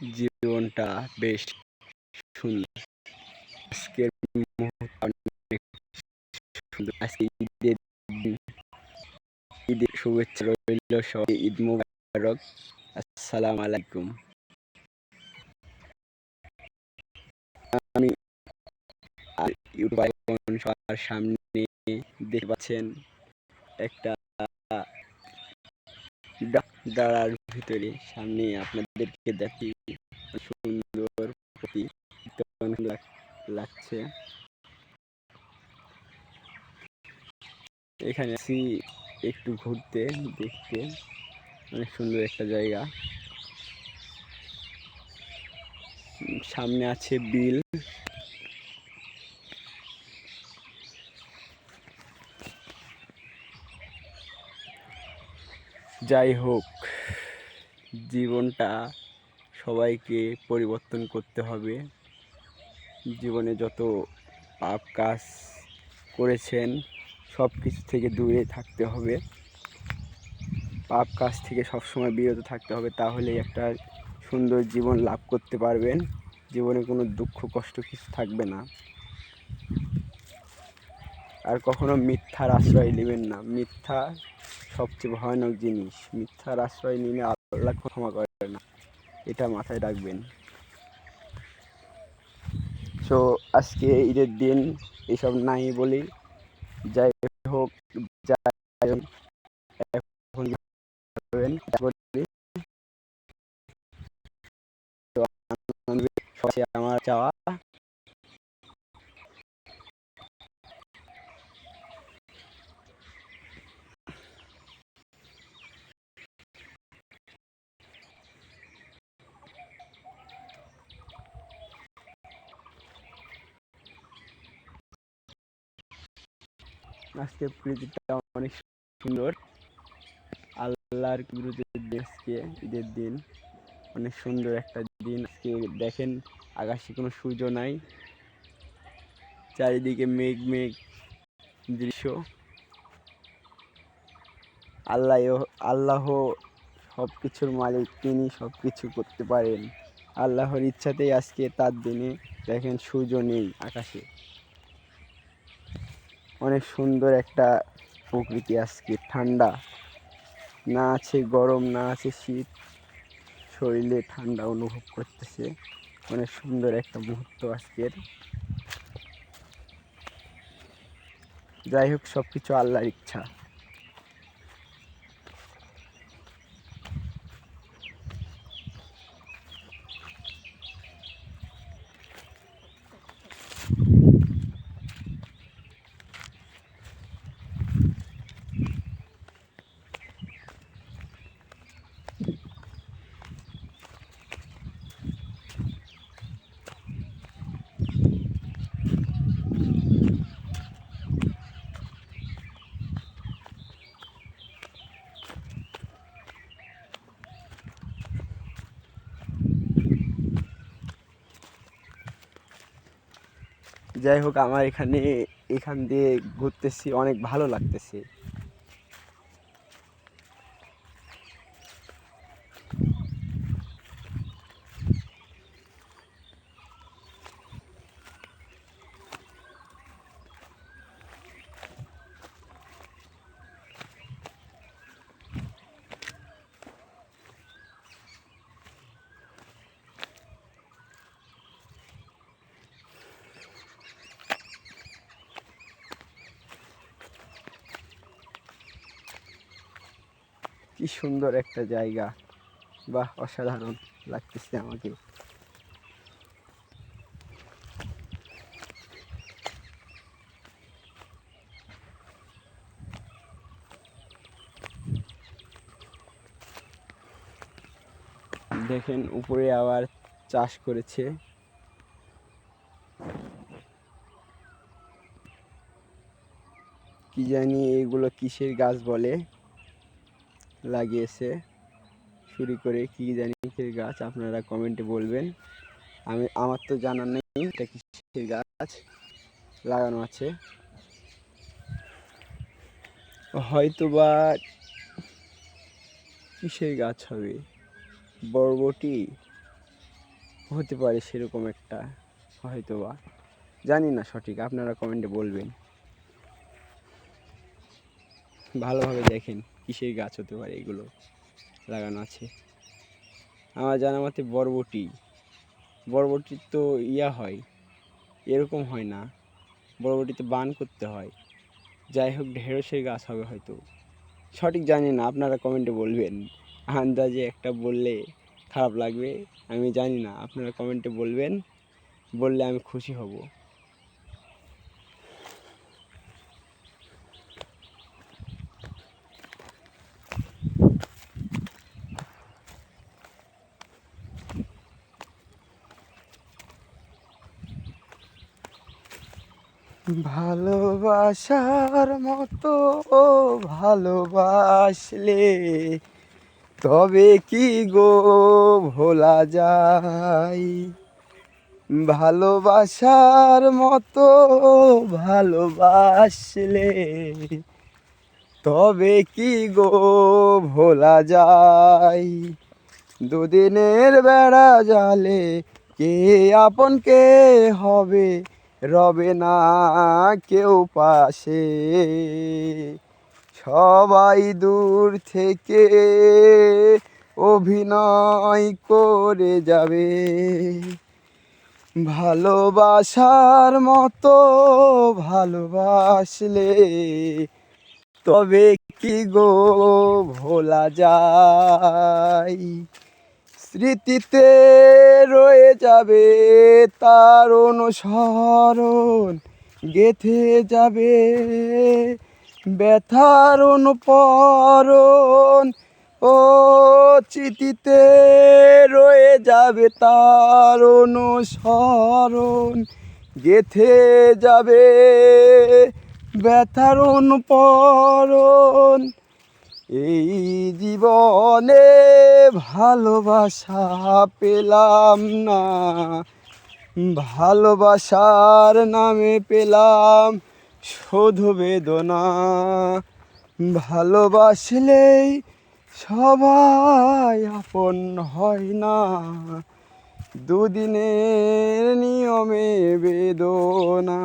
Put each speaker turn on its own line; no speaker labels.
জীবনটা বেশ সুন্দর। আজকের মুহূর্তটা অনেক সুন্দর। আজকে ঈদের দিন। ঈদের শুভেচ্ছা রইল সবাই। ঈদ মুবারক। আসসালামু আলাইকুম। আমি ইউটিউব সবার সামনে দেখতে পাচ্ছেন একটা দাঁড়ার ভিতরে সামনে আপনাদেরকে দেখি সুন্দর লাগছে। এখানে আছি একটু ঘুরতে, দেখতে অনেক সুন্দর একটা জায়গা। সামনে আছে বিল। যাই হোক, জীবনটা সবাইকে পরিবর্তন করতে হবে। জীবনে যত পাপ কাজ করেছেন সব কিছু থেকে দূরে থাকতে হবে। পাপ কাজ থেকে সবসময় বিরত থাকতে হবে, তাহলে একটা সুন্দর জীবন লাভ করতে পারবেন। জীবনে কোনো দুঃখ কষ্ট কিছু থাকবে না। আর কখনো মিথ্যার আশ্রয় নেবেন না। মিথ্যা সবচেয়ে ভয়ানক জিনিস। মিথ্যার আশ্রয় নিলে আল্লাহ ক্ষমা করে না, এটা মাথায় রাখবেন। সো আজকে ঈদের দিন এসব নাই বলি। যাই হোক, এখন আমার চাওয়া আজকে প্রকৃতিটা অনেক সুন্দর। আল্লাহর কুদরতের দেশকে ঈদের দিন অনেক সুন্দর একটা দিন। আজকে দেখেন আকাশে কোনো সূর্য নাই, চারিদিকে মেঘ মেঘ দৃশ্য। আল্লাহ সব কিছুর মালিক, তিনি সব কিছু করতে পারেন। আল্লাহর ইচ্ছাতেই আজকে তার দিনে দেখেন সূর্য নেই আকাশে। অনেক সুন্দর একটা প্রকৃতি। আজকে ঠান্ডা, না আছে গরম, না আছে শীত। শরীরে ঠান্ডা অনুভব করতেছে। অনেক সুন্দর একটা মুহূর্ত আজকের। যাই হোক, সব কিছু আল্লাহর ইচ্ছা। যাই হোক, আমার এখান দিয়ে ঘুরতেছি, অনেক ভালো লাগতেছে। কি সুন্দর একটা জায়গা, বাহ, অসাধারণ লাগতেছে আমাকে। দেখেন উপরে আবার চাষ করেছে। কি জানি এগুলো কিসের গাছ বলে, লাগিয়েছে চুরি করে। কি জানি কিসের গাছ, আপনারা কমেন্টে বলবেন। আমার তো জানা নেই এটা কিসের গাছ লাগানো আছে। হয়তো বা কিসের গাছ হবে, বরবটি হতে পারে সেরকম একটা, হয়তো বা, জানি না সঠিক, আপনারা কমেন্টে বলবেন। ভালোভাবে দেখেন কিসের গাছ হতে পারে এগুলো লাগানো আছে। আমার জানা মতে বরবটির তো হয়, এরকম হয় না, বরবটিতে বান করতে হয়। যাই হোক, ঢেঁড়সের গাছ হবে হয়তো, সঠিক জানি না, আপনারা কমেন্টে বলবেন। আন্দাজে একটা বললে খারাপ লাগবে, আমি জানি না, আপনারা কমেন্টে বলবেন, বললে আমি খুশি হব। ভালোবাসার মতো ভালোবাসলে তবে কি গো ভোলা যায়? ভালোবাসার মতো ভালোবাসলে তবে কি গো ভোলা যায়? দুদিনের বেড়া জালে কে আপন কে হবে, রবে না কেউ পাশে। সবাই দূর থেকে অভিনয় করে যাবে। ভালোবাসার মতো ভালোবাসলে তবে কি গো ভোলা যায়? স্মৃতিতে রয়ে যাবে তার অনুসরণ, গেঁথে যাবে ব্যথার অনুপরণ। ও স্মৃতিতে রয়ে যাবে তার অনুসরণ, গেঁথে যাবে ব্যথার অনুপরণ। এই জীবনে ভালোবাসা পেলাম না, ভালোবাসার নামে পেলাম শুধু বেদনা। ভালোবাসলেই সবাই আপন হয় না, দুদিনের নিয়মে বেদনা।